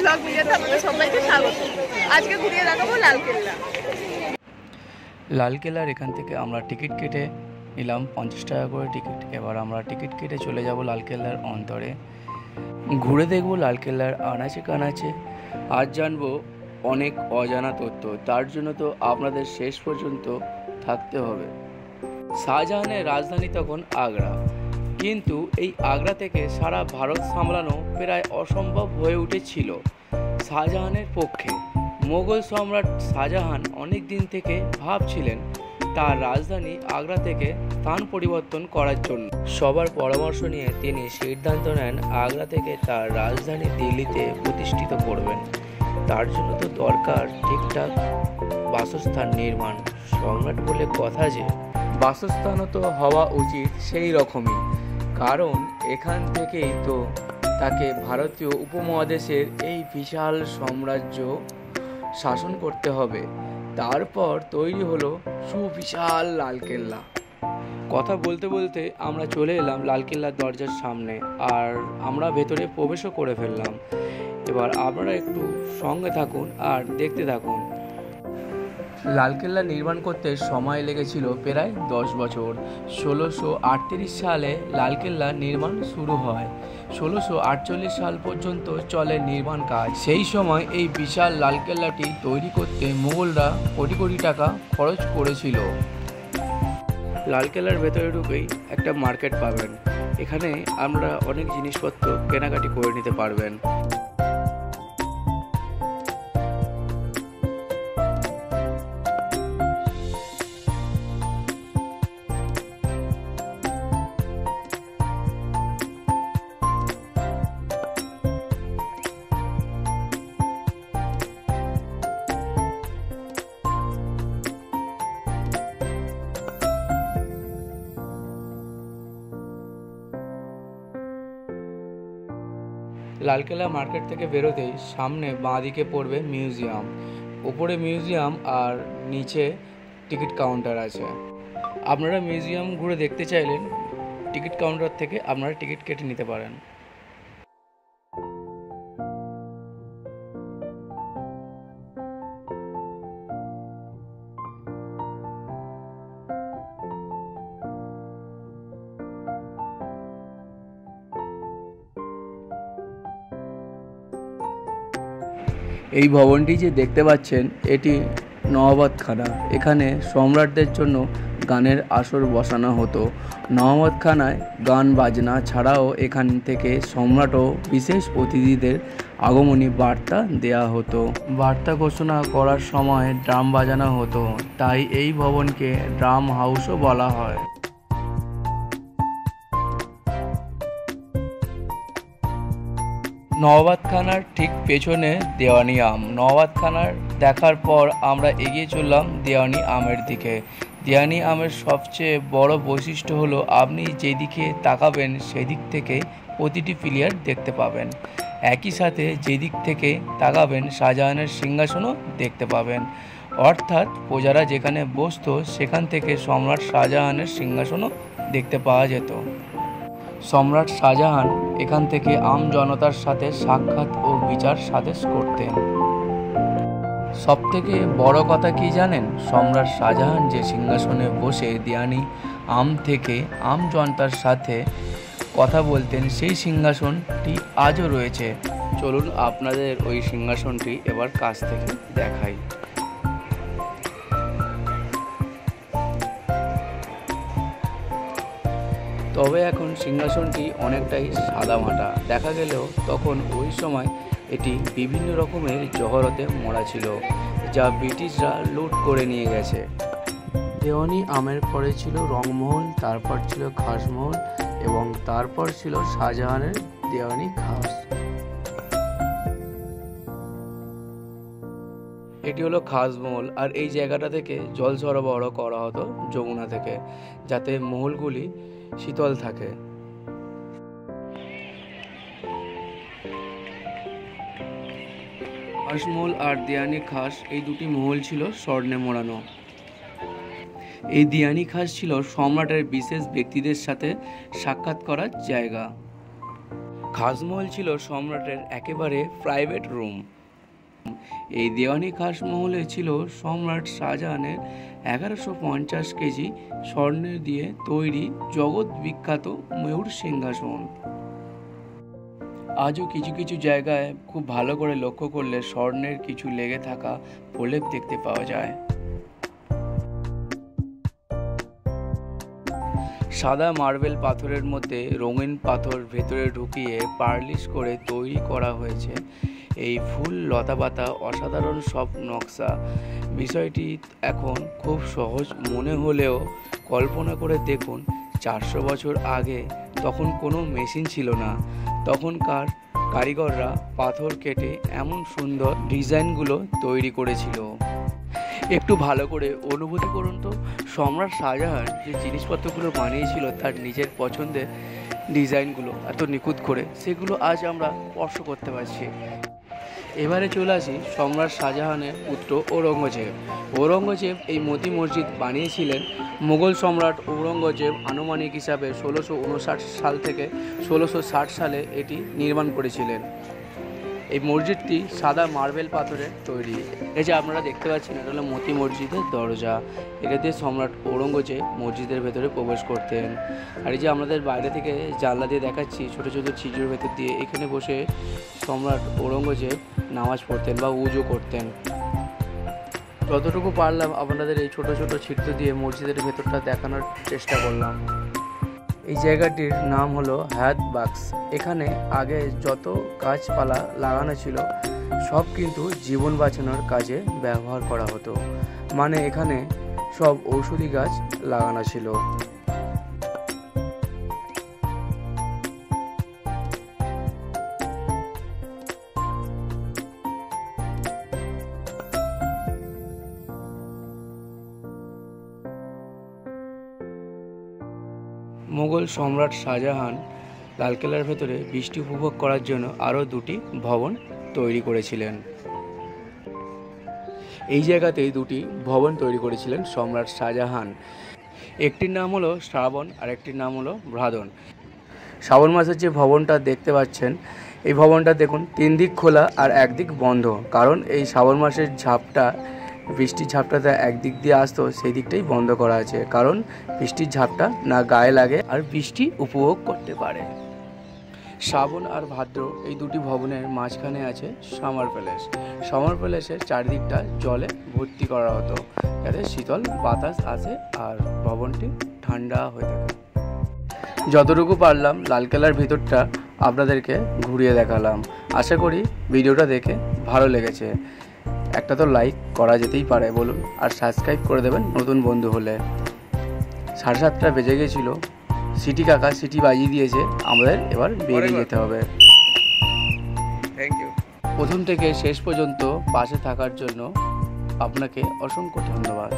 Blog ভিডিওতে আপনাদের সবাইকে স্বাগত। আজকে ঘুরিয়ে দেখাবো লালকেল্লা। লালকেল্লার এখান থেকে আমরা টিকিট কেটে নিলাম 50 টাকা করে টিকিট। এবার আমরা টিকিট কেটে চলে যাব লালকেল্লার অন্তরে, ঘুরে দেখব লালকেল্লার আনাচে কানাচে। আজ জানবো অনেক অজানা তথ্য, তার জন্য তো আপনাদের শেষ পর্যন্ত থাকতে হবে। শাহজাহানের রাজধানী তখন আগ্রা, কিন্তু এই আগ্রা থেকে সারা ভারত সামলানো প্রায় অসম্ভব হয়ে উঠেছিল শাহজাহানের পক্ষে। মোগল সম্রাট শাহজাহান অনেক দিন থেকে ভাবছিলেন তার রাজধানী আগ্রা থেকে স্থান পরিবর্তন করার জন্য। সবার পরামর্শ নিয়ে তিনি সিদ্ধান্ত নেন আগ্রা থেকে তার রাজধানী দিল্লিতে প্রতিষ্ঠিত করবেন। তার জন্য তো দরকার ঠিকঠাক বাসস্থান নির্মাণ। সম্রাট বলে কথা যে বাসস্থানও তো হওয়া উচিত সেই রকমই, কারণ এখান থেকেই তো তাকে ভারতীয় উপমহাদেশের এই বিশাল সাম্রাজ্য শাসন করতে হবে। তারপর তৈরি হলো সুবিশাল লালকেল্লা। কথা বলতে বলতে আমরা চলে এলাম লালকেল্লার দরজার সামনে, আর আমরা ভেতরে প্রবেশও করে ফেললাম। এবার আপনারা একটু সঙ্গে থাকুন আর দেখতে থাকুন। লালকেল্লা নির্মাণ করতে সময় লেগেছিল প্রায় 10 বছর। 1638 সালে লালকেল্লা নির্মাণ শুরু হয়। 1648 সাল পর্যন্ত চলে নির্মাণ কাজ। সেই সময় এই বিশাল লালকেল্লাটি তৈরি করতে মুঘলরা কোটি কোটি টাকা খরচ করেছিল। লালকেল্লার ভেতরে ঢুকেই একটা মার্কেট পাবেন। এখানে আমরা অনেক জিনিসপত্র কেনাকাটি করে নিতে পারবেন। লালকেল্লা মার্কেট থেকে বেরোতেই সামনে বাঁ দিকে পড়বে মিউজিয়াম। উপরে মিউজিয়াম আর নিচে টিকিট কাউন্টার আছে। আপনারা মিউজিয়াম ঘুরে দেখতে চাইলেন টিকিট কাউন্টার থেকে আপনারা টিকিট কেটে নিতে পারেন। এই ভবনটি যে দেখতে পাচ্ছেন এটি নওয়াবতখানা। এখানে সম্রাটদের জন্য গানের আসর বসানো হতো। নওয়াবতখানায় গান বাজনা ছাড়াও এখান থেকে সম্রাট ও বিশেষ অতিথিদের আগমনী বার্তা দেয়া হতো। বার্তা ঘোষণা করার সময় ড্রাম বাজানো হতো, তাই এই ভবনকে ড্রাম হাউসও বলা হয়। নওয়াবতখানার ঠিক পেছনে দেওয়ানি আম। নওয়াবতখানার দেখার পর আমরা এগিয়ে চললাম দেওয়ানি আমের দিকে। দেওয়ানি আমের সবচেয়ে বড় বৈশিষ্ট্য হলো আপনি যেদিকে তাকাবেন সেদিক থেকে প্রতিটি প্লেয়ার দেখতে পাবেন। একই সাথে যেদিক থেকে তাকাবেন শাহজাহানের সিংহাসনও দেখতে পাবেন, অর্থাৎ প্রজারা যেখানে বসতো সেখান থেকে সম্রাট শাহজাহানের সিংহাসনও দেখতে পাওয়া যেত। সম্রাট শাহজাহান এখান থেকে আম জনতার সাথে সাক্ষাৎ ও বিচার সাদেশ করতেন। সবথেকে বড় কথা কি জানেন? সম্রাট শাহজাহান যে সিংহাসনে বসে দেওয়ানি আম থেকে আম জনতার সাথে কথা বলতেন সেই সিংহাসনটি আজও রয়েছে। চলুন আপনাদের ওই সিংহাসনটি এবার কাছ থেকে দেখাই। তবে এখন সিংহাসনটি অনেকটাই সাদামাটা দেখা গেলেও তখন ওই সময় এটি বিভিন্ন রকমের জহরতে মোড়া ছিল, যা ব্রিটিশরা লুট করে নিয়ে গেছে। দেওয়ানি আমের পরে ছিল রংমহল, তারপর ছিল খাসমহল এবং তারপর ছিল শাহজাহানের দেওয়ানি খাস। এটি হলো খাসমহল, আর এই জায়গাটা থেকে জল সরবরাহ করা হতো যমুনা থেকে, যাতে মহলগুলি শীতল থাকে। খাসমহল আর দেওয়ানি খাস এই দুটি মহল ছিল স্বর্ণে মোড়ানো। এই দেওয়ানি খাস ছিল সম্রাটের বিশেষ ব্যক্তিদের সাথে সাক্ষাৎ করার জায়গা। খাসমহল ছিল সম্রাটের একেবারে প্রাইভেট রুম। এই দেওয়ানি খাস মহলে ছিল সম্রাট শাহজাহানের 1150 কেজি স্বর্ণের দিয়ে তৈরি জগৎ বিখ্যাত ময়ূর সিংহাসন। আজও কিছু কিছু জায়গায় খুব ভালো করে লক্ষ্য করলে স্বর্ণের কিছু লেগে থাকা প্রলেপ দেখতে পাওয়া যায়। সাদা মার্বেল পাথরের মধ্যে রঙিন পাথর ভেতরে ঢুকিয়ে পার্লিশ করে তৈরি করা হয়েছে এই ফুল লতাপাতা অসাধারণ সব নকশা। বিষয়টি এখন খুব সহজ মনে হলেও কল্পনা করে দেখুন 400 বছর আগে তখন কোনো মেশিন ছিল না। তখনকার কারিগররা পাথর কেটে এমন সুন্দর ডিজাইনগুলো তৈরি করেছিল। একটু ভালো করে অনুভূতি করুন তো, সম্রাট শাহজাহান যে জিনিসপত্রগুলো বানিয়েছিল তার নিজের পছন্দের ডিজাইনগুলো এত নিখুঁত করে, সেগুলো আজ আমরা স্পর্শ করতে পারছি। এবারে চলে আসি সম্রাট শাহজাহানের পুত্র ঔরঙ্গজেব। ঔরঙ্গজেব এই মোতি মসজিদ বানিয়েছিলেন। মুঘল সম্রাট ঔরঙ্গজেব আনুমানিক হিসাবে 1659 সাল থেকে 1660 সালে এটি নির্মাণ করেছিলেন। এই মসজিদটি সাদা মার্বেল পাথরের তৈরি। এই যে আপনারা দেখতে পাচ্ছেন, এটা হলো মোতি মসজিদের দরজা। এটা দিয়ে সম্রাট ঔরঙ্গজেব মসজিদের ভেতরে প্রবেশ করতেন। আর এই যে আমাদের বাইরে থেকে জানলা দিয়ে দেখাচ্ছি ছোটো ছোটো ছিজুর ভেতর দিয়ে, এখানে বসে সম্রাট ঔরঙ্গজেব নামাজ পড়তেন বা উজু করতেন। যতটুকু পারলাম আপনাদের এই ছোট ছোট ছিদ্র দিয়ে মসজিদের ভেতরটা দেখানোর চেষ্টা করলাম। এই জায়গাটির নাম হলো হায়াত বাক্স। এখানে আগে যত গাছপালা লাগানো ছিল সব কিন্তু জীবন বাঁচানোর কাজে ব্যবহার করা হতো, মানে এখানে সব ঔষধি গাছ লাগানো ছিল। মুঘল সম্রাট শাহজাহান লালকেল্লার ভেতরে বৃষ্টি উপভোগ করার জন্য আরও দুটি ভবন তৈরি করেছিলেন। এই জায়গাতেই দুটি ভবন তৈরি করেছিলেন সম্রাট শাহজাহান। একটির নাম হলো শ্রাবণ আর একটির নাম হলো ভাদন। শ্রাবণ মাসের যে ভবনটা দেখতে পাচ্ছেন, এই ভবনটা দেখুন 3 দিক খোলা আর একদিক বন্ধ, কারণ এই শ্রাবণ মাসের ঝাপটা বৃষ্টির ঝাপটাতে একদিক দিয়ে আসতো, সেই দিকটাই বন্ধ করা আছে, কারণ বৃষ্টির ঝাপটা না গায়ে লাগে আর বৃষ্টি উপভোগ করতে পারে। শ্রাবণ আর ভাদ্র এই দুটি ভবনের মাঝখানে আছে সামার প্যালেস। সামার প্যালেসের চারিদিকটা জলে ভর্তি করা হতো, যাতে শীতল বাতাস আসে আর ভবনটি ঠান্ডা হয়ে থাকে। যতটুকু পারলাম লালকেল্লার ভিতরটা আপনাদেরকে ঘুরিয়ে দেখালাম। আশা করি ভিডিওটা দেখে ভালো লেগেছে। একটা তো লাইক করা যেতেই পারে বলুন, আর সাবস্ক্রাইব করে দেবেন নতুন বন্ধু হলে। 7:30 বেজে গেছিলো, সিটি কাকা সিটি বাজিয়ে দিয়েছে, আমাদের এবার বেরিয়ে যেতে হবে। Thank you. প্রথম থেকে শেষ পর্যন্ত পাশে থাকার জন্য আপনাকে অসংখ্য ধন্যবাদ।